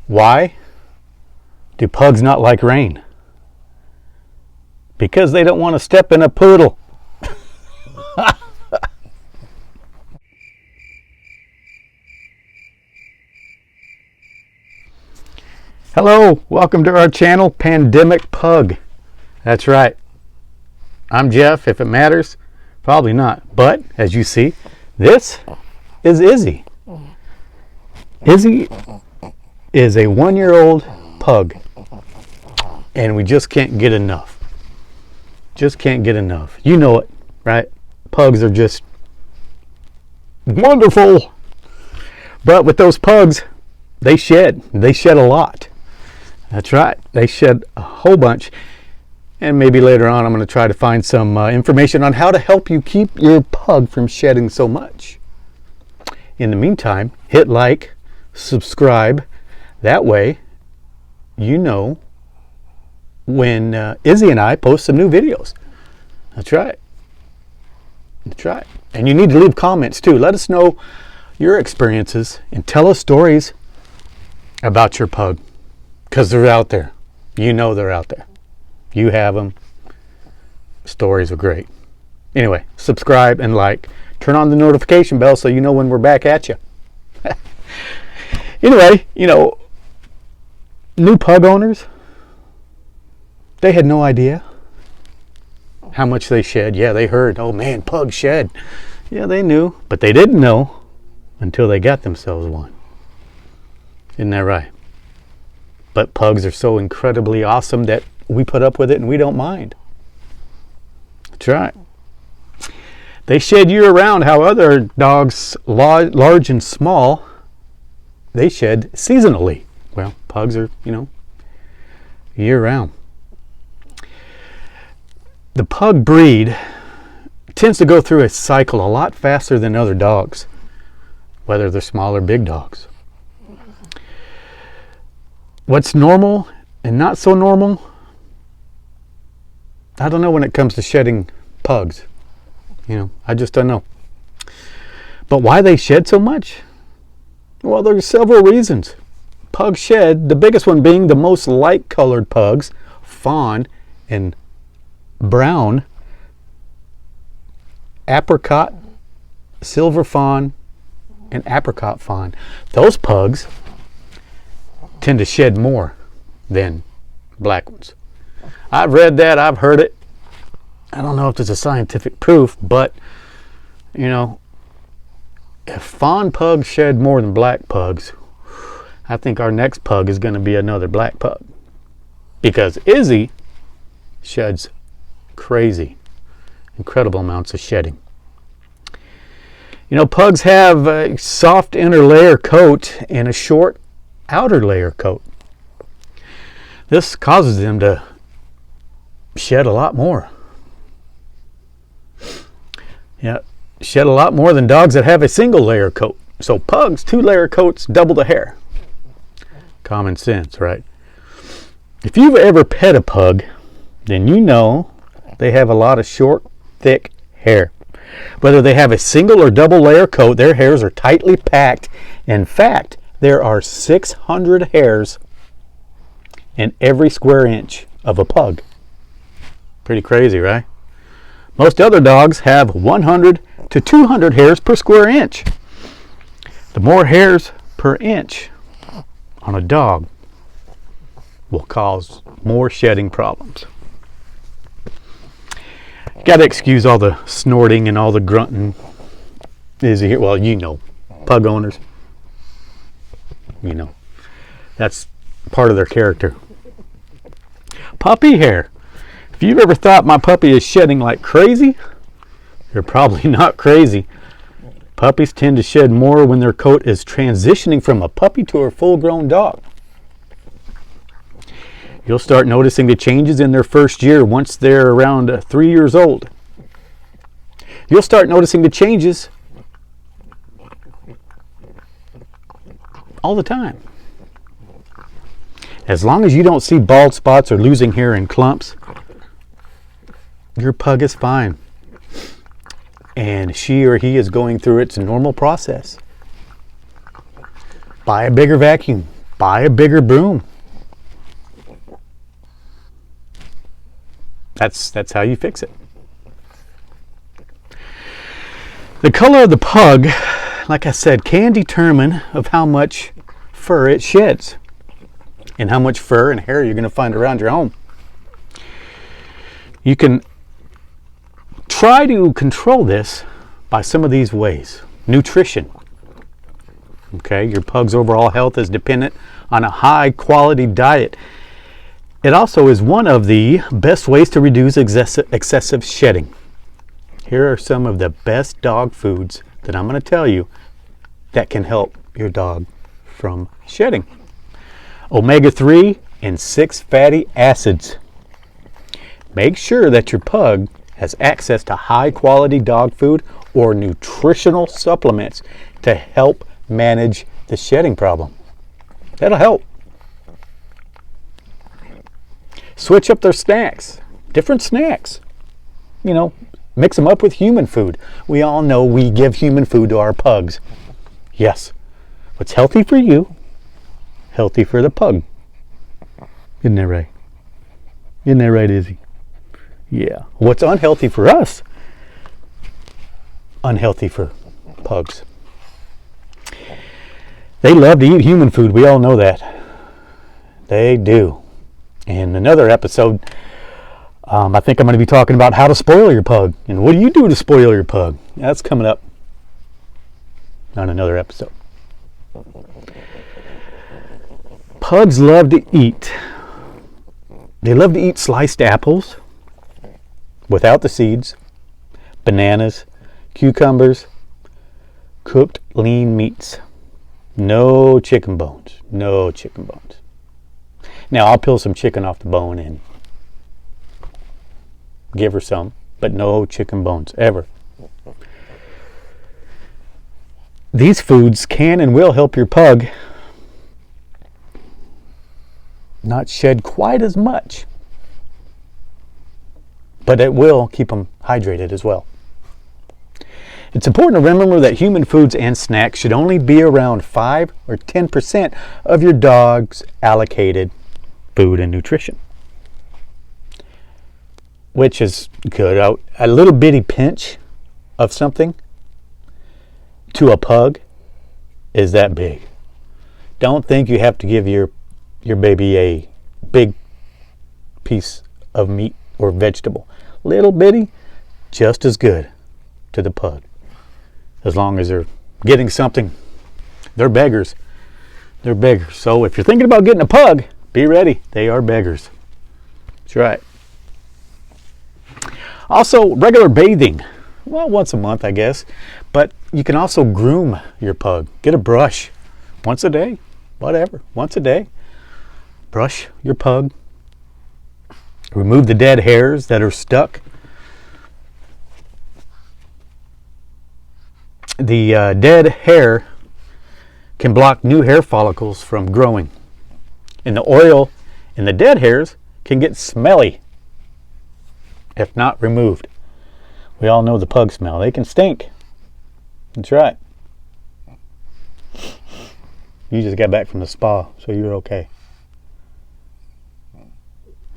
Why do pugs not like rain? Because they don't want to step in a poodle. Hello, welcome to our channel, Pandemic Pug. That's right. I'm Jeff, if it matters. Probably not. But, as you see, this is Izzy. Izzy is a 1-year-old pug. And we just can't get enough. Just can't get enough. You know it, right? Pugs are just wonderful. But with those pugs, they shed. They shed a lot. That's right. They shed a whole bunch. And maybe later on I'm going to try to find some information on how to help you keep your pug from shedding so much. In the meantime, hit like, subscribe. That way you know when Izzy and I post some new videos. That's right. That's right. And you need to leave comments too. Let us know your experiences and tell us stories about your pug. Because they're out there. You know they're out there. You have them. Stories are great. Anyway, subscribe and like. Turn on the notification bell so you know when we're back at you. Anyway, you know, new pug owners, they had no idea how much they shed. Yeah, they heard, oh man, pugs shed. Yeah, they knew, but they didn't know until they got themselves one. Isn't that right? But pugs are so incredibly awesome that we put up with it and we don't mind. That's right. They shed year-round, how other dogs, large and small, they shed seasonally. Well, pugs are, year-round. The pug breed tends to go through a cycle a lot faster than other dogs, whether they're small or big dogs. What's normal and not so normal, I don't know when it comes to shedding pugs. I just don't know. But why they shed so much? Well, there's several reasons. Pugs shed, the biggest one being the most light-colored pugs, fawn and brown, apricot, silver fawn, and apricot fawn. Those pugs tend to shed more than black ones. I've read that, I've heard it. I don't know if there's a scientific proof, but if fawn pugs shed more than black pugs, I think our next pug is going to be another black pug, because Izzy sheds crazy, incredible amounts of shedding. Pugs have a soft inner layer coat and a short outer layer coat. This causes them to shed a lot more. Yeah, shed a lot more than dogs that have a single layer coat. So pugs, 2-layer coats, double the hair. Common sense, right? If you've ever pet a pug, then you know they have a lot of short, thick hair. Whether they have a single or double layer coat, their hairs are tightly packed. In fact, there are 600 hairs in every square inch of a pug. Pretty crazy, right? Most other dogs have 100 to 200 hairs per square inch. The more hairs per inch on a dog will cause more shedding problems. Got to excuse all the snorting and all the grunting. Izzy here? Well, pug owners. That's part of their character. Puppy hair. If you've ever thought my puppy is shedding like crazy, you're probably not crazy. Puppies tend to shed more when their coat is transitioning from a puppy to a full-grown dog. You'll start noticing the changes in their first year once they're around 3 years old. You'll start noticing the changes all the time. As long as you don't see bald spots or losing hair in clumps, your pug is fine. And she or he is going through its normal process. Buy a bigger vacuum. buy a bigger broom. That's how you fix it. The color of the pug, like I said, can determine of how much fur it sheds and how much fur and hair you're going to find around your home. You can try to control this by some of these ways. Nutrition. Okay, your pug's overall health is dependent on a high quality diet. It also is one of the best ways to reduce excessive shedding. Here are some of the best dog foods that I'm going to tell you that can help your dog from shedding. Omega-3 and 6 fatty acids. Make sure that your pug has access to high quality dog food or nutritional supplements to help manage the shedding problem. That'll help. Switch up their snacks. Different snacks. You know, mix them up with human food. We all know we give human food to our pugs. Yes. What's healthy for you, healthy for the pug. Isn't that right? Isn't that right, Izzy? Yeah. What's unhealthy for us, unhealthy for pugs. They love to eat human food. We all know that. They do. In another episode, I think I'm going to be talking about how to spoil your pug. And what do you do to spoil your pug? That's coming up on another episode. Pugs love to eat. They love to eat sliced apples without the seeds, bananas, cucumbers, cooked lean meats. No chicken bones. No chicken bones. Now, I'll peel some chicken off the bone and give her some, but no chicken bones, ever. These foods can and will help your pug not shed quite as much, but it will keep them hydrated as well. It's important to remember that human foods and snacks should only be around 5 or 10% of your dog's allocated food and nutrition, which is good. A little bitty pinch of something to a pug is that big. Don't think you have to give your baby a big piece of meat or vegetable. Little bitty, just as good to the pug. As long as they're getting something. They're beggars. They're beggars. So if you're thinking about getting a pug, be ready. They are beggars. That's right. Also, regular bathing. Well, once a month, I guess. But you can also groom your pug. Get a brush. Once a day. Whatever. Once a day. Brush your pug. Remove the dead hairs that are stuck. The dead hair can block new hair follicles from growing. And the oil in the dead hairs can get smelly if not removed. We all know the pug smell. They can stink. That's right. You just got back from the spa, so you're okay.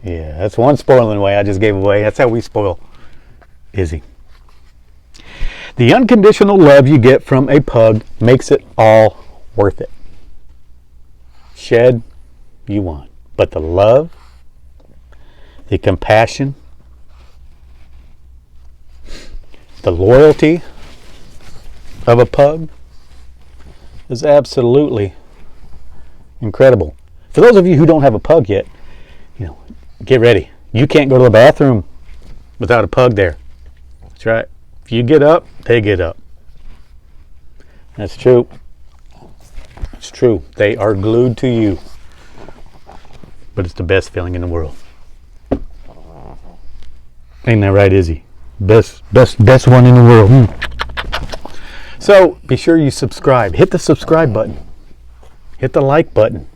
Yeah, that's one spoiling way I just gave away. That's how we spoil Izzy. The unconditional love you get from a pug makes it all worth it. Shed you want, but the love, the compassion, the loyalty of a pug is absolutely incredible. For those of you who don't have a pug yet, get ready. You can't go to the bathroom without a pug there. That's right. If you get up, they get up. That's true. It's true. They are glued to you. But it's the best feeling in the world. Ain't that right, Izzy? Best one in the world. So be sure you subscribe. Hit the subscribe button. Hit the like button.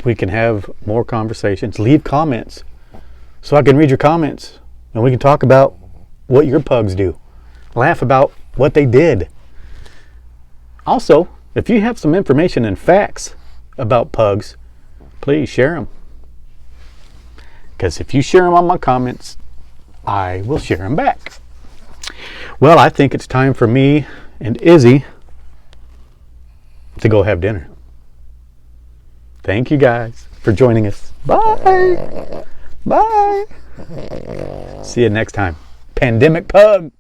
We can have more conversations. Leave comments so I can read your comments and we can talk about what your pugs do. Laugh about what they did. Also, If you have some information and facts about pugs, please share them. Because if you share them on my comments, I will share them back. Well, I think it's time for me and Izzy to go have dinner. Thank you guys for joining us. Bye. Bye. See you next time. Pandemic Pug.